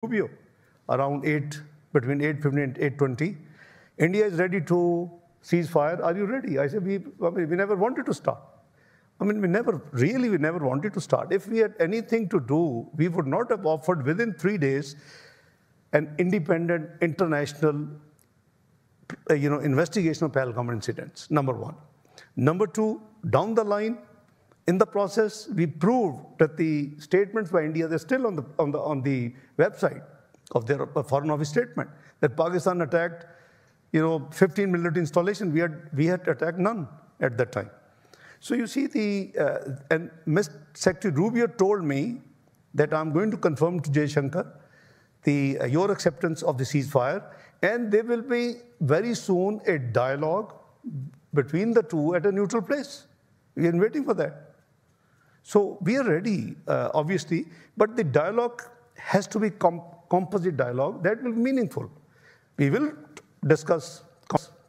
Rubio around between 8:15 and 8:20. India is ready to cease fire. Are you ready? I said, we never wanted to start. We never wanted to start. If we had anything to do, we would not have offered within 3 days an independent international investigation of Pahalgam incidents, number one. Number two, down the line, in the process, we proved that the statements by India, they're still on the website of their Foreign Office statement, that Pakistan attacked 15 military installations. We had attacked none at that time. So you see, and Mr. Secretary Rubio told me that I'm going to confirm to Jay Shankar your acceptance of the ceasefire, and there will be very soon a dialogue between the two at a neutral place. We are waiting for that. So we are ready, obviously, but the dialogue has to be composite dialogue that will be meaningful. We will discuss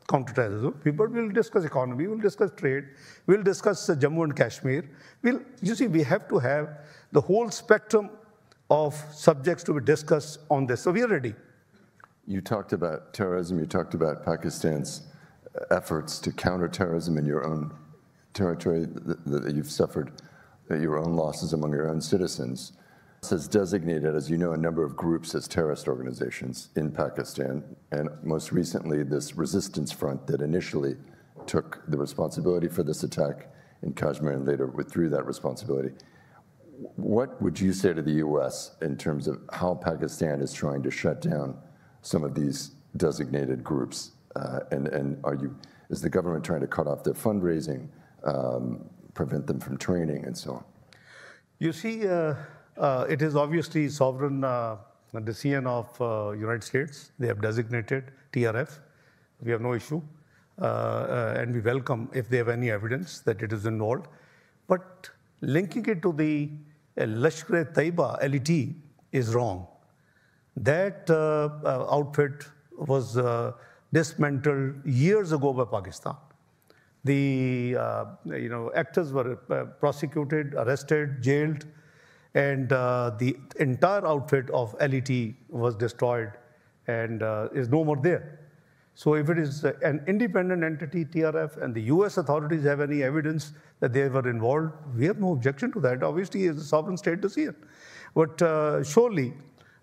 counterterrorism, but we'll discuss economy, we'll discuss trade, we'll discuss Jammu and Kashmir. You see, we have to have the whole spectrum of subjects to be discussed on this. So we are ready. You talked about terrorism, you talked about Pakistan's efforts to counter terrorism in your own territory, that you've suffered your own losses among your own citizens. Has designated, as you know, a number of groups as terrorist organizations in Pakistan, and most recently this resistance front that initially took the responsibility for this attack in Kashmir and later withdrew that responsibility. What would you say to the US in terms of how Pakistan is trying to shut down some of these designated groups? Is the government trying to cut off their fundraising, prevent them from training, and so on? You see, it is obviously sovereign decision of United States. They have designated TRF. We have no issue. And we welcome if they have any evidence that it is involved. But linking it to the Lashkar-e-Taiba, LET, is wrong. That outfit was dismantled years ago by Pakistan. The actors were prosecuted, arrested, jailed, and the entire outfit of LET was destroyed and is no more there. So if it is an independent entity, TRF, and the US authorities have any evidence that they were involved, we have no objection to that. Obviously, it's a sovereign state decision. But surely,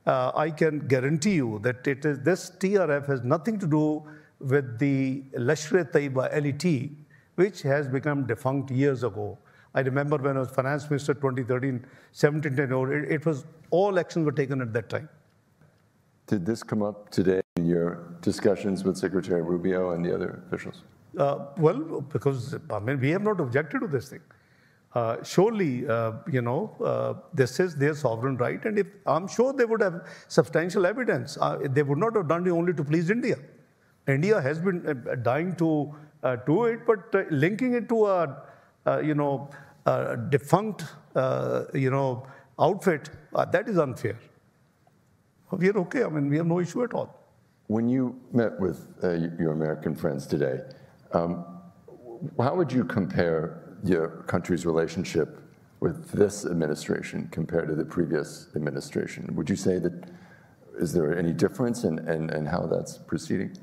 I can guarantee you that this TRF has nothing to do with the Lashkar-e-Taiba, LET, which has become defunct years ago. I remember when I was finance minister 2013, 17, it was all actions were taken at that time. Did this come up today in your discussions with Secretary Rubio and the other officials? Well, because we have not objected to this thing. Surely, this is their sovereign right, and I'm sure they would have substantial evidence. They would not have done it only to please India. India has been dying to do it, but linking it to a defunct, outfit, that is unfair. We are okay. We have no issue at all. When you met with your American friends today, how would you compare your country's relationship with this administration compared to the previous administration? Would you say that, is there any difference in how that's proceeding?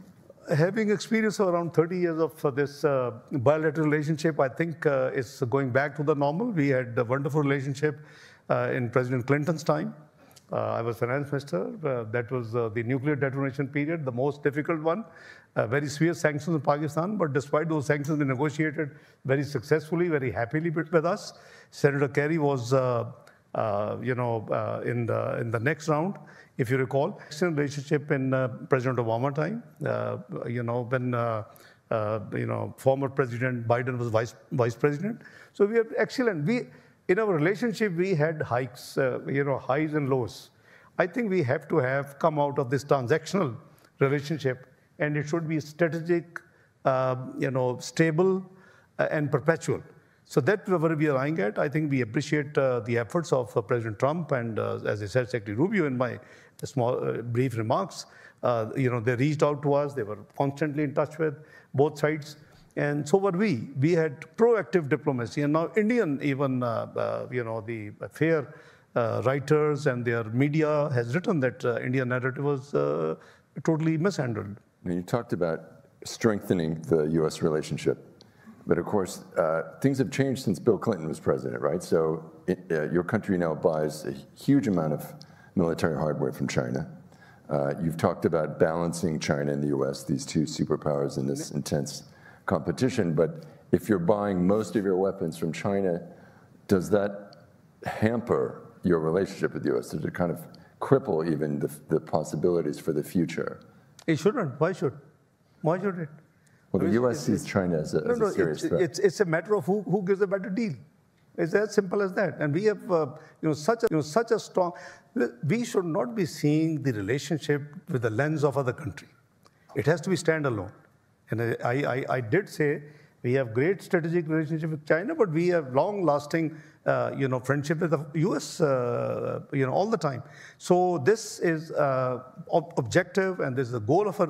Having experience around 30 years of this bilateral relationship, I think it's going back to the normal. We had a wonderful relationship in President Clinton's time. I was finance minister. That was the nuclear detonation period, the most difficult one. Very severe sanctions in Pakistan, but despite those sanctions, we negotiated very successfully, very happily with us. Senator Kerry was, in the next round, if you recall. Excellent relationship in President Obama time, when former President Biden was vice president. So we have excellent. In our relationship, we had hikes, highs and lows. I think we have to have come out of this transactional relationship, and it should be strategic, stable, and perpetual. So that's where we are eyeing at. I think we appreciate the efforts of President Trump and, as I said, Secretary Rubio in my brief remarks. They reached out to us. They were constantly in touch with both sides. And so were we. We had proactive diplomacy, and now Indian even, the fair writers and their media has written that Indian narrative was totally mishandled. You talked about strengthening the U.S. relationship, but of course, things have changed since Bill Clinton was president, right? So your country now buys a huge amount of military hardware from China. You've talked about balancing China and the U.S., these two superpowers in this intense competition, but if you're buying most of your weapons from China, does that hamper your relationship with the U.S.? Does it kind of cripple even the possibilities for the future? It shouldn't. Why should? Why should it? Well, the U.S. sees China as a serious threat. It's a matter of who gives a better deal. It's as simple as that. And we have such a strong. We should not be seeing the relationship with the lens of other country. It has to be standalone. And I did say we have great strategic relationship with China, but we have long-lasting, friendship with the U.S. All the time. So this is objective, and this is the goal of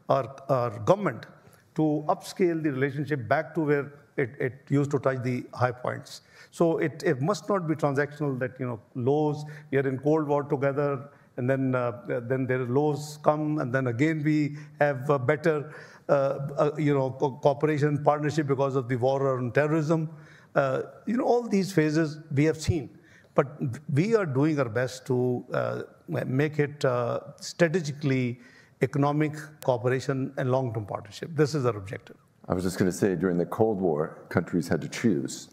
our government to upscale the relationship back to where it used to touch the high points. So it must not be transactional. That lows. We are in Cold War together, and then there lows come, and then again we have a better. Cooperation, partnership because of the war on terrorism. All these phases we have seen. But we are doing our best to make it strategically economic cooperation and long-term partnership. This is our objective. I was just going to say, during the Cold War, countries had to choose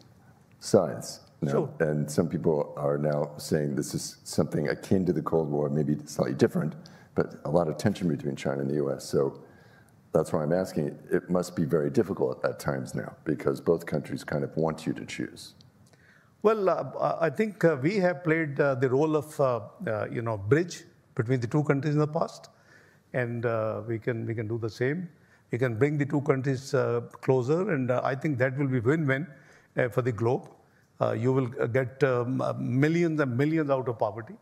sides. Sure. And some people are now saying this is something akin to the Cold War, maybe slightly different, but a lot of tension between China and the U.S. So that's why I'm asking. It must be very difficult at times now because both countries kind of want you to choose. Well, I think we have played the role of bridge between the two countries in the past, and we can do the same. We can bring the two countries closer, and I think that will be win-win for the globe. You will get millions and millions out of poverty,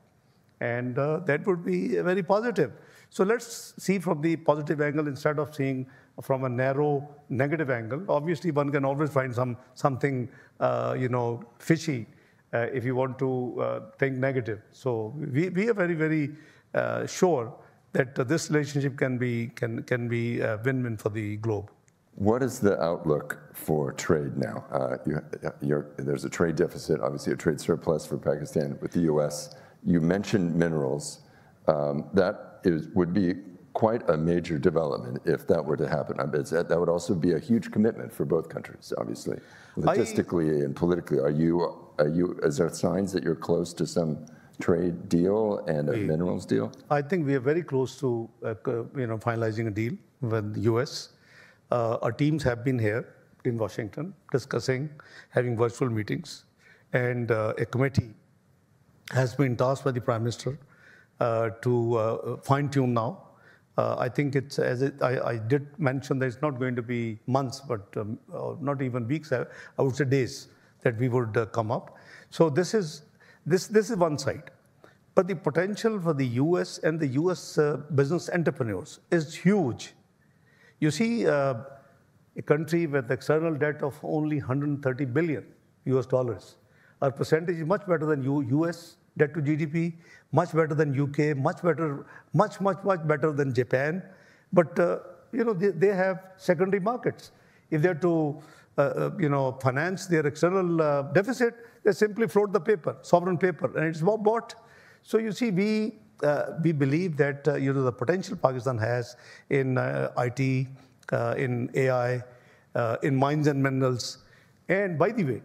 and that would be very positive. So let's see from the positive angle instead of seeing from a narrow negative angle. Obviously, one can always find something fishy if you want to think negative. So we are very, very sure that this relationship can be win-win for the globe. What is the outlook for trade now? There's a trade deficit, obviously a trade surplus for Pakistan with the U.S. You mentioned minerals. Would be quite a major development if that were to happen. That would also be a huge commitment for both countries, obviously, logistically and politically. Is there signs that you're close to some trade deal and a minerals deal? I think we are very close to finalizing a deal with the U.S. Our teams have been here in Washington discussing, having virtual meetings, and a committee has been tasked by the Prime Minister to fine-tune now. I think I did mention that it's not going to be months, but not even weeks. I would say days that we would come up. So this is one side, but the potential for the U.S. and the U.S. Business entrepreneurs is huge. You see, a country with external debt of only $130 billion US. Our percentage is much better than U.S. debt to GDP, much better than UK, much better than Japan. But they have secondary markets. If they're to finance their external deficit, they simply float the paper, sovereign paper, and it's bought. So you see, we believe that the potential Pakistan has in IT, in AI, in mines and minerals, and by the way,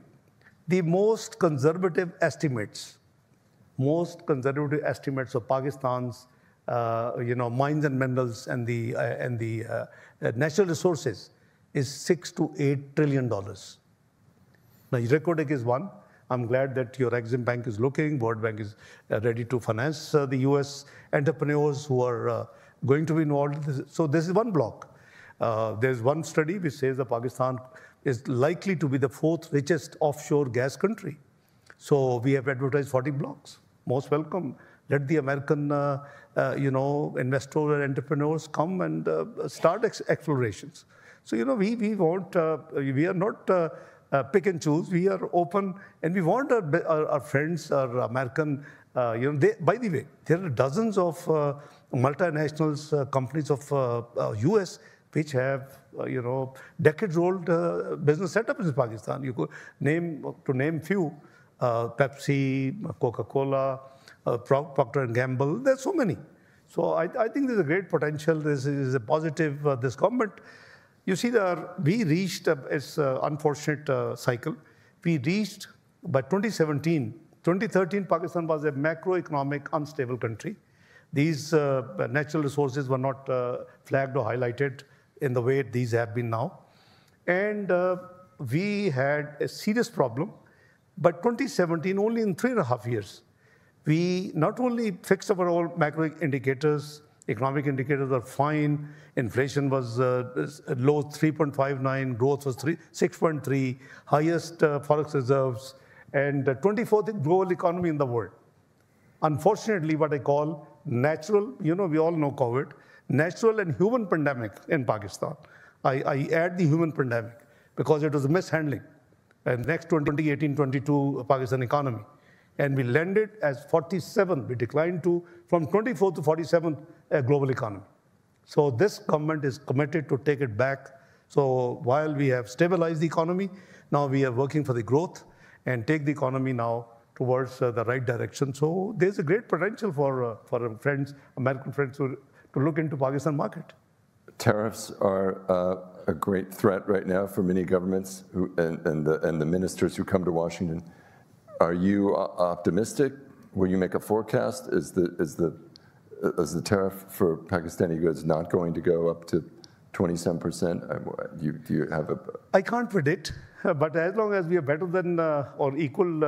the most conservative estimates of Pakistan's mines and minerals and the natural resources is $6 to $8 trillion. Now, Recordec is one. I'm glad that your Exim Bank is looking. World Bank is ready to finance the U.S. entrepreneurs who are going to be involved. So this is one block. There's one study which says that Pakistan is likely to be the fourth richest offshore gas country. So we have advertised 40 blocks. Most welcome. Let the American, investors and entrepreneurs come and start explorations. So we are not pick and choose. We are open, and we want our friends, our American By the way, there are dozens of multinationals, companies of US, which have, decades-old business setups in Pakistan. You could name few, Pepsi, Coca-Cola, Procter & Gamble. There's so many. So I think there's a great potential. This is a positive, this government. You see, we reached, it's an unfortunate cycle. We reached, by 2013, Pakistan was a macroeconomic unstable country. These natural resources were not flagged or highlighted in the way these have been now. And we had a serious problem. But 2017, only in 3.5 years, we not only fixed our all macro indicators, economic indicators were fine, inflation was low, 3.59, growth was 6.3, highest forex reserves, and 24th global economy in the world. Unfortunately, what I call natural, we all know COVID, natural and human pandemic in Pakistan. I add the human pandemic because it was a mishandling. And next 2018-22 Pakistan economy. And we landed as 47. We declined from 24th to 47th global economy. So this government is committed to take it back. So while we have stabilized the economy, now we are working for the growth and take the economy now towards the right direction. So there's a great potential for friends, American friends, to look into Pakistan market. Tariffs are a great threat right now for many governments and the ministers who come to Washington. Are you optimistic? Will you make a forecast? Is the tariff for Pakistani goods not going to go up to 27%? Do you have a? I can't predict, but as long as we are better than or equal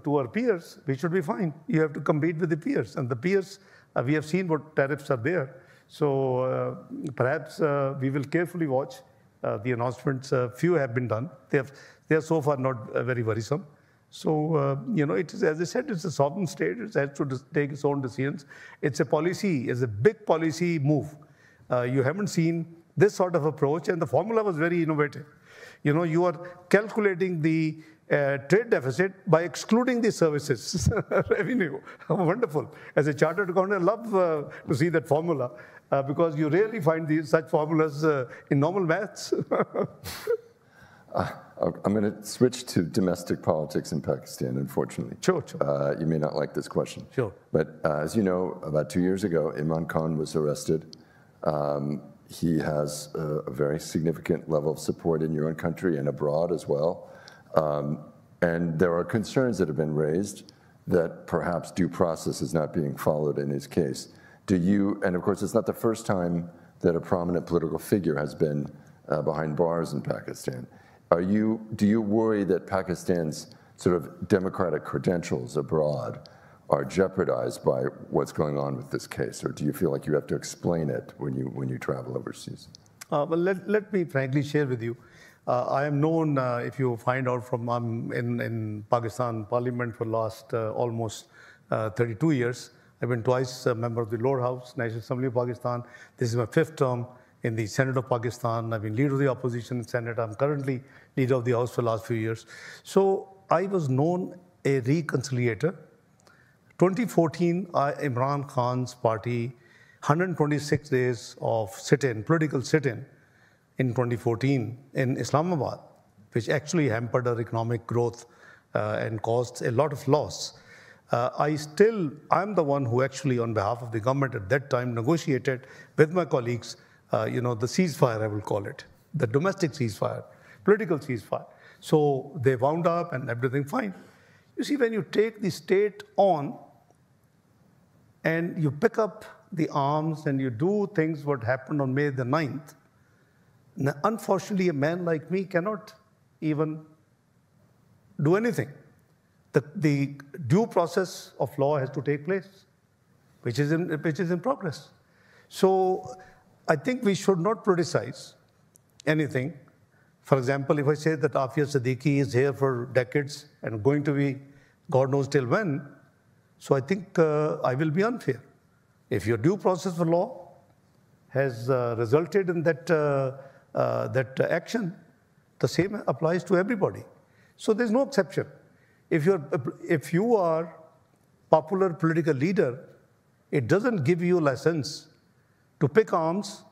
to our peers, we should be fine. You have to compete with the peers, and the peers, we have seen what tariffs are there. So perhaps we will carefully watch the announcements. Few have been done. They are so far not very worrisome. So, it is, as I said, it's a sovereign state. It has to take its own decisions. It's a policy, it's a big policy move. You haven't seen this sort of approach, and the formula was very innovative. You are calculating the trade deficit by excluding the services revenue. Wonderful. As a chartered accountant, I love to see that formula because you rarely find such formulas in normal maths. I'm going to switch to domestic politics in Pakistan, unfortunately. Sure. You may not like this question. Sure. But as you know, about 2 years ago, Imran Khan was arrested. He has a very significant level of support in your own country and abroad as well. And there are concerns that have been raised that perhaps due process is not being followed in his case. And of course, it's not the first time that a prominent political figure has been behind bars in Pakistan. Do you worry that Pakistan's sort of democratic credentials abroad are jeopardized by what's going on with this case, or do you feel like you have to explain it when you travel overseas? Well, let me frankly share with you. I am known, if you find out from in Pakistan Parliament for last almost 32 years. I've been twice a member of the lower house, National Assembly of Pakistan. This is my 5th term in the Senate of Pakistan. I've been leader of the opposition in Senate. I'm currently leader of the House for the last few years. So I was known a reconciliator. 2014, Imran Khan's party, 126 days of sit-in, political sit-in in 2014 in Islamabad, which actually hampered our economic growth and caused a lot of loss. I'm the one who actually, on behalf of the government at that time, negotiated with my colleagues the ceasefire, I will call it, the domestic ceasefire, political ceasefire. So they wound up and everything fine. You see, when you take the state on and you pick up the arms and you do things what happened on May the 9th, unfortunately, a man like me cannot even do anything. The due process of law has to take place, which is in progress. So I think we should not criticize anything. For example, if I say that Afia Siddiqui is here for decades and going to be God knows till when, so I think I will be unfair. If your due process for law has resulted in that action, the same applies to everybody. So there's no exception. If you are popular political leader, it doesn't give you license to pick arms,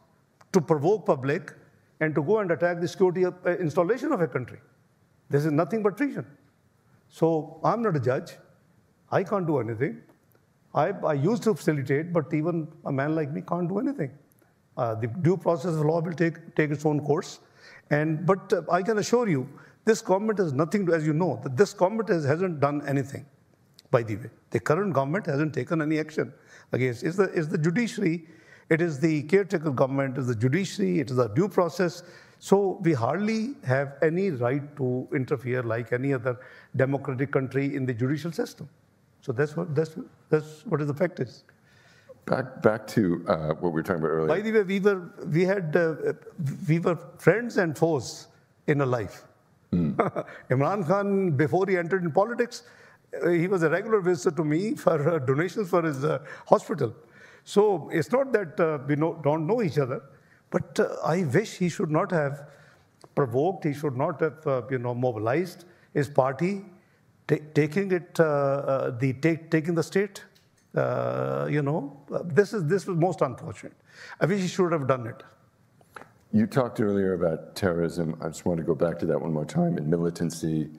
to provoke public, and to go and attack the security installation of a country. This is nothing but treason. So I'm not a judge. I can't do anything. I used to facilitate, but even a man like me can't do anything. The due process of law will take its own course. But I can assure you, this government has nothing to, as you know, that this government hasn't done anything, by the way. The current government hasn't taken any action against. It's the judiciary, it is the caretaker government, it is the judiciary, it is the due process. So we hardly have any right to interfere like any other democratic country in the judicial system. So that's what the fact is. Back to what we were talking about earlier. By the way, we were friends and foes in a life. Imran Khan, before he entered in politics, he was a regular visitor to me for donations for his hospital. So it's not that we don't know each other, but I wish he should not have provoked, he should not have mobilized his party, taking the state. This was most unfortunate. I wish he should have done it. You talked earlier about terrorism. I just want to go back to that one more time. In militancy,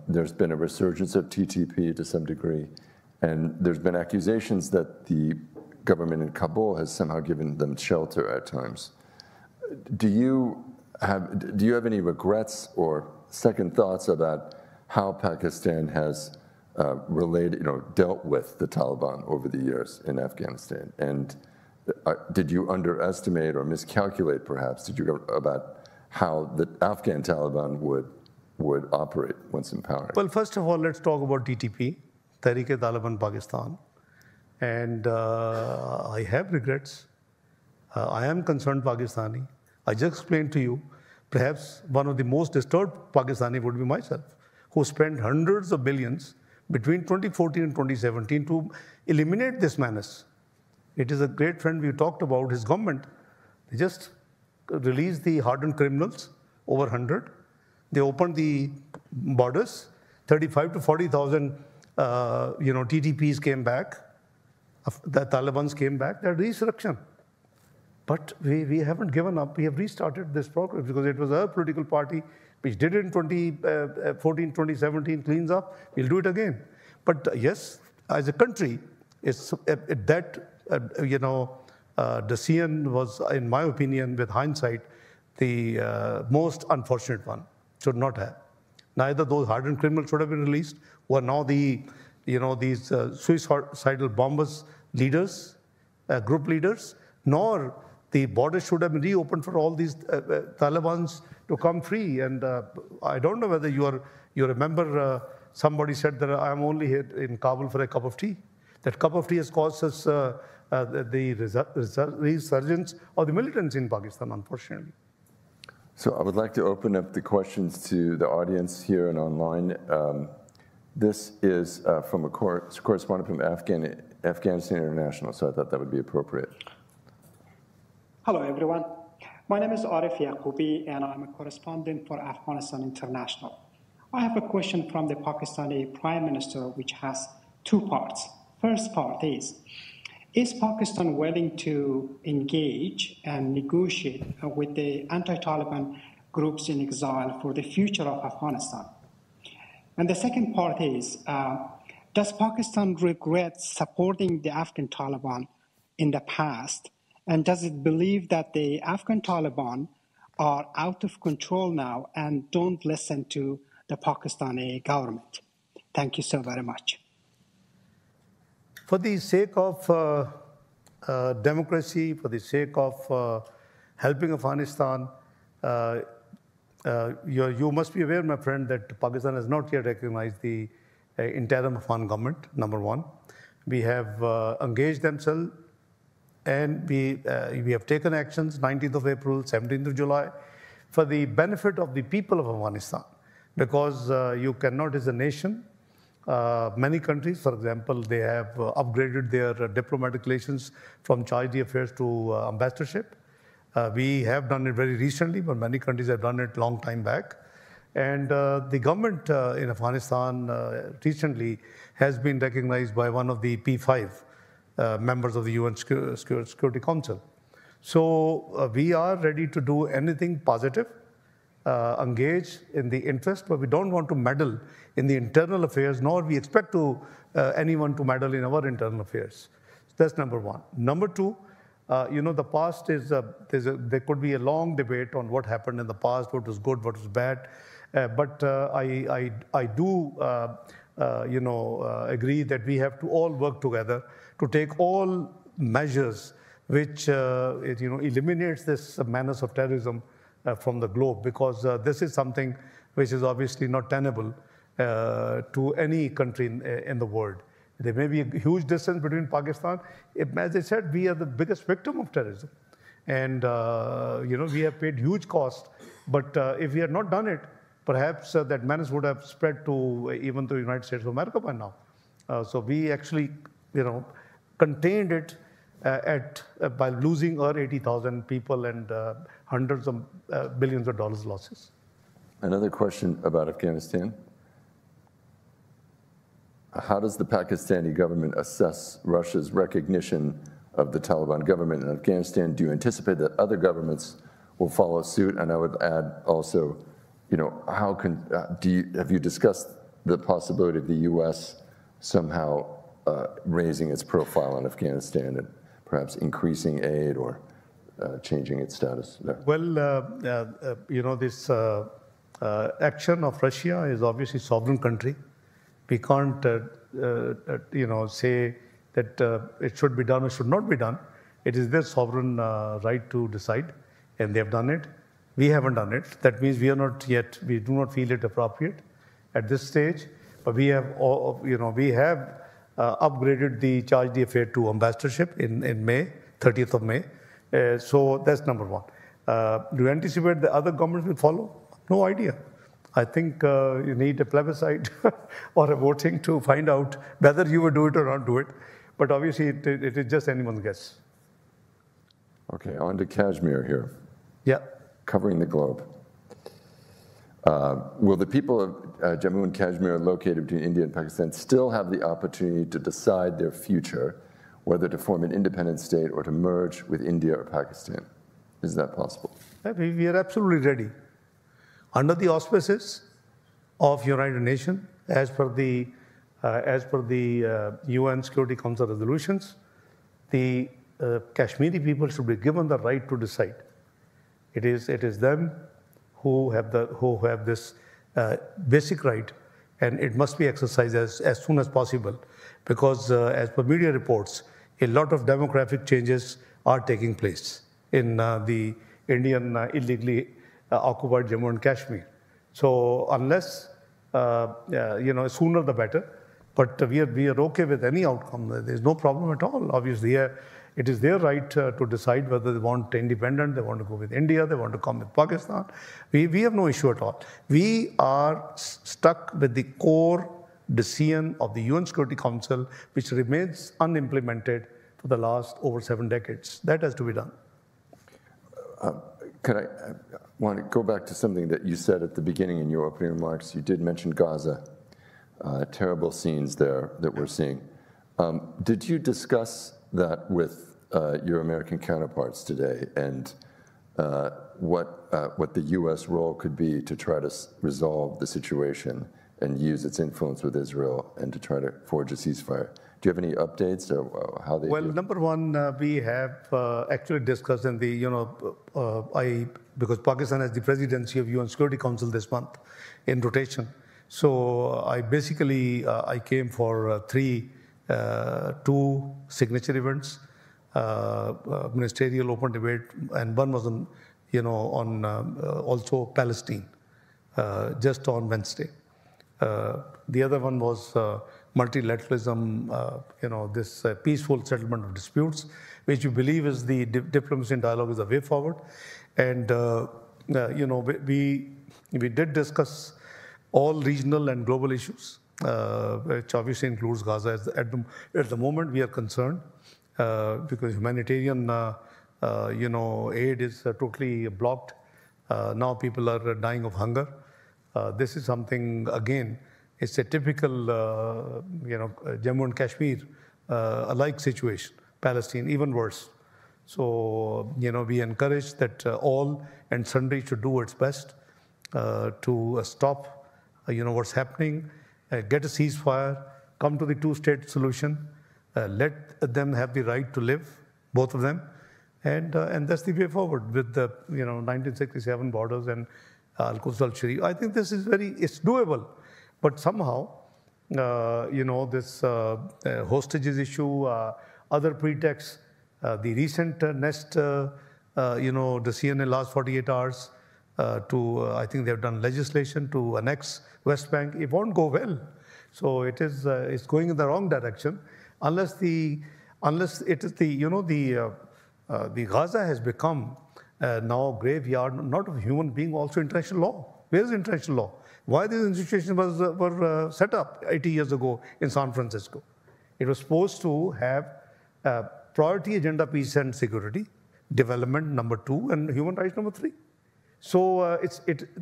there's been a resurgence of TTP to some degree, and there's been accusations that the government in Kabul has somehow given them shelter at times. Do you have any regrets or second thoughts about how Pakistan has dealt with the Taliban over the years in Afghanistan? And did you underestimate or miscalculate, perhaps, about how the Afghan Taliban would operate once in power? Well, first of all, let's talk about TTP, Tehreek-e-Taliban Pakistan. And I have regrets. I am concerned Pakistani. I just explained to you, perhaps one of the most disturbed Pakistani would be myself, who spent hundreds of billions between 2014 and 2017 to eliminate this menace. It is a great friend we talked about, his government. They just released the hardened criminals, over 100. They opened the borders, 35 to 40,000 TTPs came back. The Taliban's came back, they're resurrection. But we haven't given up. We have restarted this program because it was a political party which did it in 2014, 2017, cleans up. We'll do it again. But yes, as a country, decision was, in my opinion, with hindsight, the most unfortunate one. Should not have. Neither those hardened criminals should have been released, who are now these suicidal bombers leaders, group leaders, nor the border should have been reopened for all these Talibans to come free. And I don't know whether you remember somebody said that I'm only here in Kabul for a cup of tea. That cup of tea has caused us the resurgence of the militants in Pakistan, unfortunately. So I would like to open up the questions to the audience here and online. This is from a correspondent from Afghanistan International, so I thought that would be appropriate. Hello, everyone. My name is Arif Yaqubi, and I'm a correspondent for Afghanistan International. I have a question from the Pakistani Prime Minister, which has two parts. First part is Pakistan willing to engage and negotiate with the anti-Taliban groups in exile for the future of Afghanistan? And the second part is, does Pakistan regret supporting the Afghan Taliban in the past? And does it believe that the Afghan Taliban are out of control now and don't listen to the Pakistani government? Thank you so very much. For the sake of democracy, for the sake of helping Afghanistan, you must be aware, my friend, that Pakistan has not yet recognized the interim Afghan government, number one. We have engaged themselves, and we have taken actions, 19th of April, 17th of July, for the benefit of the people of Afghanistan. Because you cannot, as a nation, many countries, for example, they have upgraded their diplomatic relations from charge d'affaires to ambassadorship. We have done it very recently, but many countries have done it long time back. And the government in Afghanistan recently has been recognized by one of the P5 members of the UN Security Council. So we are ready to do anything positive, engage in the interest, but we don't want to meddle in the internal affairs, nor we expect to anyone to meddle in our internal affairs. That's number one. Number two, the past is, there could be a long debate on what happened in the past, what was good, what was bad. But I do, agree that we have to all work together to take all measures which, eliminates this menace of terrorism from the globe, because this is something which is obviously not tenable to any country in the world. There may be a huge distance between Pakistan. As I said, we are the biggest victim of terrorism. And, we have paid huge cost. But if we had not done it, perhaps that menace would have spread to even the United States of America by now. So we actually, contained it by losing our 80,000 people and hundreds of billions of dollars losses. Another question about Afghanistan. How does the Pakistani government assess Russia's recognition of the Taliban government in Afghanistan? Do you anticipate that other governments will follow suit? And I would add also, have you discussed the possibility of the U.S. somehow raising its profile in Afghanistan and perhaps increasing aid or changing its status there? Well, this action of Russia is obviously a sovereign country. We can't, say that it should be done or should not be done. It is their sovereign right to decide, and they have done it. We haven't done it. That means we do not feel it appropriate at this stage. But we have, upgraded the charge d'affaires to ambassadorship in May, 30th of May. So that's number one. Do you anticipate the other governments will follow? No idea. I think you need a plebiscite or a voting to find out whether you will do it or not do it. But obviously, it is just anyone's guess. Okay, on to Kashmir here. Yeah. Covering the globe. Will the people of Jammu and Kashmir located between India and Pakistan still have the opportunity to decide their future, whether to form an independent state or to merge with India or Pakistan? Is that possible? We are absolutely ready. Under the auspices of United Nations, as per the UN Security Council resolutions, the Kashmiri people should be given the right to decide. It is them who have this basic right, and it must be exercised as soon as possible, because as per media reports, a lot of demographic changes are taking place in the Indian illegally occupied Jammu and Kashmir. So unless, sooner the better, but we are okay with any outcome. There's no problem at all. Obviously, it is their right to decide whether they want independent, they want to go with India, they want to come with Pakistan. We have no issue at all. We are stuck with the core decision of the UN Security Council, which remains unimplemented for the last over 7 decades. That has to be done. I want to go back to something that you said at the beginning in your opening remarks. You did mention Gaza, terrible scenes there that we're seeing. Did you discuss that with your American counterparts today, and what the U.S. role could be to try to resolve the situation and use its influence with Israel and to try to forge a ceasefire? Do you have any updates or how they? Well, number one, we have actually discussed in the, because Pakistan has the presidency of UN Security Council this month in rotation. So I basically, I came for 2 signature events, ministerial open debate, and one was on, also Palestine, just on Wednesday. The other one was multilateralism, this peaceful settlement of disputes, which we believe is the diplomacy and dialogue is the way forward. And, we did discuss all regional and global issues, which obviously includes Gaza. At the moment, we are concerned because humanitarian, aid is totally blocked. Now people are dying of hunger. This is something, again, it's a typical, Jammu and Kashmir alike situation. Palestine, even worse. So, we encourage that all and sundry should do its best to stop, what's happening, get a ceasefire, come to the two-state solution, let them have the right to live, both of them, and that's the way forward with the 1967 borders and Al-Quds al-Sharif. I think this is it's doable, but somehow, this hostages issue, other pretexts, the recent decision in last 48 hours I think they've done legislation to annex West Bank. It won't go well. So it's going in the wrong direction unless it is the Gaza has become now a graveyard, not of human being, also international law. Where is international law? Why these institutions were set up 80 years ago in San Francisco? It was supposed to have priority agenda, peace and security, development number 2, and human rights number 3. So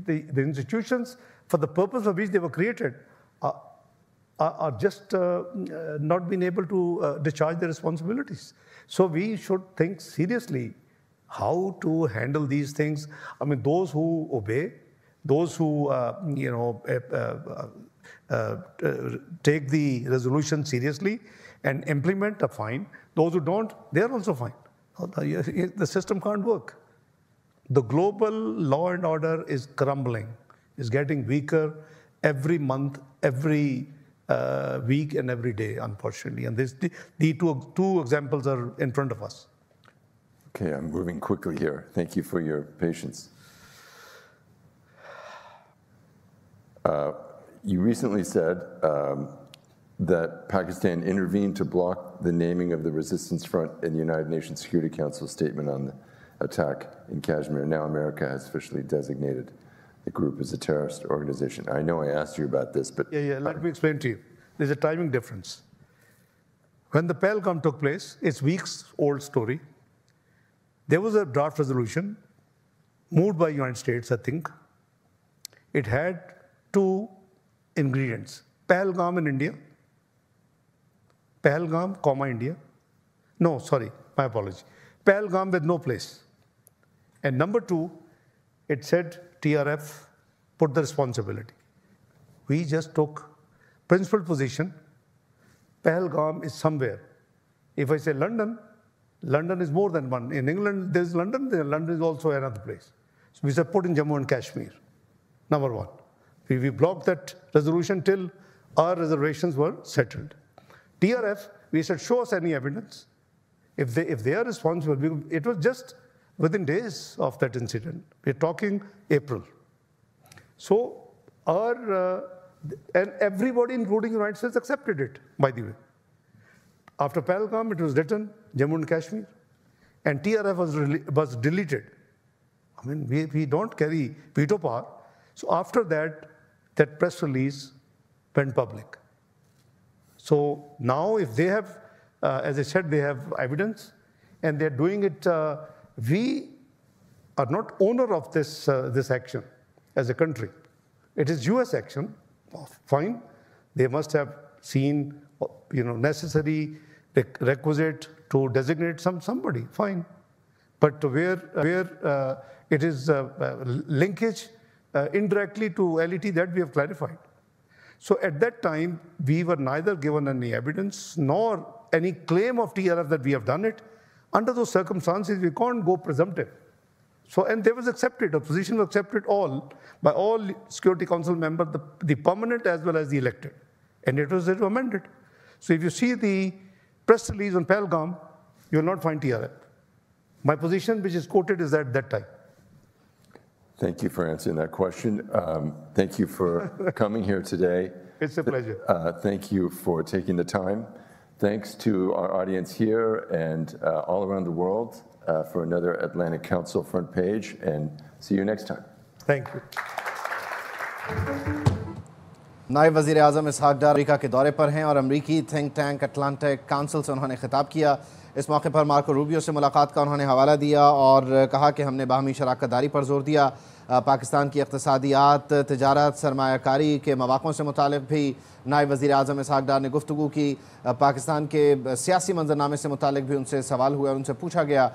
the institutions, for the purpose of which they were created, are just not being able to discharge their responsibilities. So we should think seriously how to handle these things. I mean, those who obey, those who take the resolution seriously and implement are fine. Those who don't, they're also fine. The system can't work. The global law and order is crumbling, is getting weaker every month, every week and every day, unfortunately. And the two examples are in front of us. Okay, I'm moving quickly here. Thank you for your patience. You recently said that Pakistan intervened to block the naming of the Resistance Front in the United Nations Security Council statement on the attack in Kashmir. Now America has officially designated the group as a terrorist organization. I know I asked you about this, but... Yeah, let me explain to you. There's a timing difference. When the Pahalgam took place, it's weeks old story. There was a draft resolution moved by United States, I think. It had 2 ingredients. Pahalgam in India. Pahalgam, India. No, sorry, my apology. Pahalgam with no place. And number 2, it said TRF put the responsibility. We just took principled position. Pahalgam is somewhere. If I say London, London is more than one. In England, there's London. London is also another place. So we said put in Jammu and Kashmir, number 1. We blocked that resolution till our reservations were settled. TRF, we said show us any evidence. If they are responsible, it was just within days of that incident. We're talking April. So and everybody, including the United States, accepted it, by the way. After Pahalgam, it was written Jammu and Kashmir, and TRF was deleted. I mean, we don't carry veto power. So after that, that press release went public. So now if they have, as I said, they have evidence, and they're doing it, we are not owner of this action as a country. It is US action, fine. They must have seen, necessary requisite to designate somebody, fine. But where it is linkage indirectly to LET, that we have clarified. So at that time, we were neither given any evidence nor any claim of TRF that we have done it. Under those circumstances, we can't go presumptive. So, and there was accepted, a position was accepted by all Security Council members, the permanent as well as the elected. And it was amended. So if you see the press release on Pahalgam, you will not find TRF. My position, which is quoted, is at that time. Thank you for answering that question. Thank you for coming here today. It's a pleasure. Thank you for taking the time. Thanks to our audience here and all around the world for another Atlantic Council front page, and see you next time. Thank you. नायब वज़ीर आज़म इसहाक डार America के दौरे पर हैं और अमरीकी think tank Atlantic council से उन्होंने खिताब किया। इस मौके पर मार्को रूबियो से मुलाकात का उन्होंने हवाला दिया और कहा कि हमने बाहमी शराकत दारी पर जोर दिया। पाकिस्तान की इक़्तिसादियात, तिजारत, सरमायाकारी के मौक़ों से मुतालिक भी नायब वज़ीर आज़म इसहाक़ डार ने गुफ्तगू की। पाकिस्तान के सियासी मंजरनामे से मुतालिक भी उनसे सवाल हुआ, उनसे पूछा गया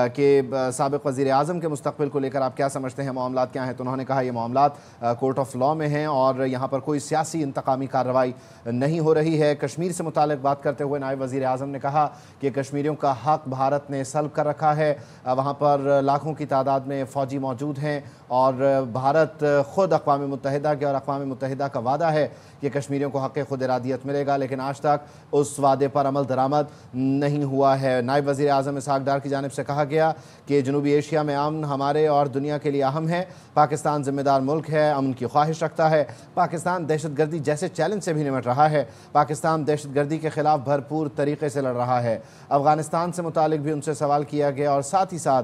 कि साबिक़ वज़ीर आज़म के मुस्तक़बिल को लेकर आप क्या समझते हैं, मामलात क्या हैं। तो उन्होंने कहा ये मामलात कोर्ट ऑफ लॉ में हैं और यहाँ पर कोई सियासी इंतकामी कार्रवाई नहीं हो रही है। कश्मीर से मुतालिक बात करते हुए नायब वज़ीर आज़म ने कहा कि कश्मीरियों का हक़ भारत ने सल्ब कर रखा है, वहाँ पर लाखों की तादाद में फ़ौजी मौजूद हैं और भारत ख़ुद अक़वाम मुत्तहिदा के और अक़वाम मुत्तहिदा का वादा है कि कश्मीरियों को हक़ खुद इरादियत मिलेगा, लेकिन आज तक उस वादे पर अमल दरामद नहीं हुआ है। नायब वज़ीर आज़म इसहाक़ डार की जानिब से कहा गया कि जनूबी एशिया में अमन हमारे और दुनिया के लिए अहम है। पाकिस्तान ज़िम्मेदार मुल्क है, अमन की ख्वाहिश रखता है। पाकिस्तान दहशतगर्दी जैसे चैलेंज से भी निमट रहा है। पाकिस्तान दहशतगर्दी के ख़िलाफ़ भरपूर तरीके से लड़ रहा है। अफ़गानिस्तान से मुतालिक भी उनसे सवाल किया गया और साथ ही साथ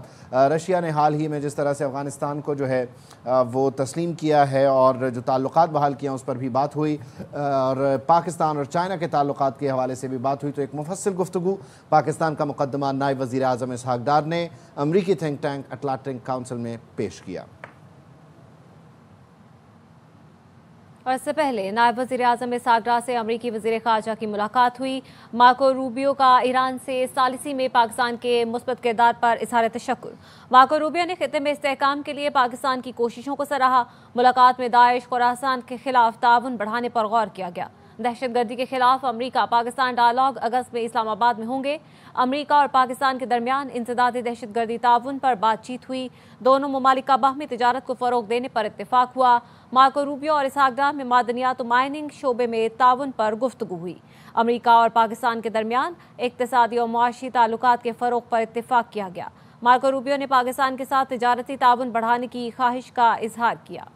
रशिया ने हाल ही में जिस तरह से अफ़गानिस्तान को जो है वो तस्लीम किया है और जो ताल्लुकात बहाल किया उस पर भी बात हुई और पाकिस्तान और चाइना के ताल्लुकात के हवाले से भी बात हुई। तो एक मुफस्सिल गुफ्तगू पाकिस्तान का मुकदमा नायब वज़ीर आज़म इसहाक़ डार ने अमरीकी थिंक टैंक अटलांटिक काउंसिल में पेश किया। और इससे पहले नायब वज़ीर आज़म इसहाक़ डार से अमरीकी वज़ीर ख़ारजा की मुलाकात हुई। मार्को रूबियो का ईरान से सालिसी में पाकिस्तान के मुस्बत किरदार पर इज़हार तशक्कुर। मार्को रूबियो ने खित्ते में इस्तेहकाम के लिए पाकिस्तान की कोशिशों को सराहा। मुलाकात में दाइश खुरासान के खिलाफ ताउन बढ़ाने पर गौर किया गया। दहशतगर्दी के खिलाफ अमरीका पाकिस्तान डायलॉग अगस्त में इस्लामाबाद में होंगे। अमरीका और पाकिस्तान के दरमियान इंसदादी दहशतगर्दी ताउन पर बातचीत हुई। दोनों ममालिक का बाहमी तिजारत को फ़रोग देने पर इत्तेफाक हुआ। मार्को रूबियो और इसहाक़ डार में मादनियात और माइनिंग शोबे में ताउन पर गुफ्तगू हुई। अमरीका और पाकिस्तान के दरमियान इक़्तिसादी और मुआशी ताल्लुकात के फ़रोग पर इत्तेफाक किया गया। मार्को रूबियो ने पाकिस्तान के साथ तिजारती ताउन बढ़ाने की ख्वाहिश का इजहार किया।